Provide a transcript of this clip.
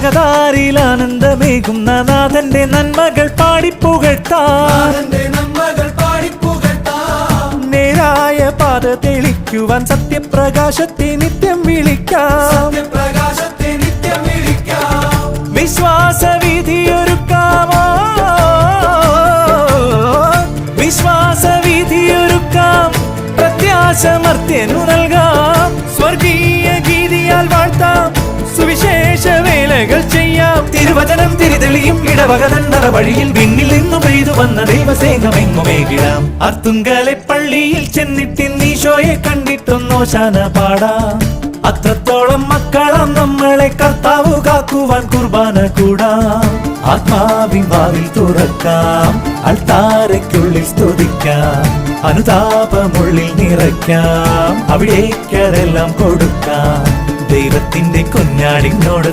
അകതാരിൽ ആനന്ദമേകുന്ന നാഥന്റെ നന്മകൾ പാടിപ്പുകഴ്ത്താം. നേരായ പാത തെളിക്കുവാൻ സത്യപ്രകാശത്തെ നിത്യം വിളിക്കാം. വിശ്വാസവിധിയൊരുക്കാമോ, വിശ്വാസവിധിയൊരുക്കാം. പ്രത്യാശമർത്യനു നൽകാം. സ്വർഗീയ ഗീതിയാൽ വാഴ്ത്താം. സുവിശേഷ വേലകൾ ചെയ്യാം. തിരുവചനം തിരിതെളിയും ഇടവകതണ്ടറ വഴിയിൽ വിണ്ണിൽ നിന്നു പെയ്തു വന്ന ദൈവസേനമെങ്ങുമേകിടാം. അർത്തുങ്കലെ പള്ളിയിൽ ചെന്നിട്ടിന്നീശോയെ കണ്ടിട്ടൊന്നോശാന പാടാം. അത്രത്തോളം മക്കളാം നമ്മളെ കർത്താവ് കാക്കുവാൻ കുർബാന കൂടാം. ആത്മാവിൻ വാതിൽ തുറക്കാം. അൾത്താരയ്ക്കുള്ളിൽ സ്തുതിക്കാം. അനുതാപമുള്ളിൽ നിറയ്ക്കാം. അവിടേക്കതെല്ലാം കൊടുക്കാം. ദൈവത്തിന്റെ കുഞ്ഞാടിനോട്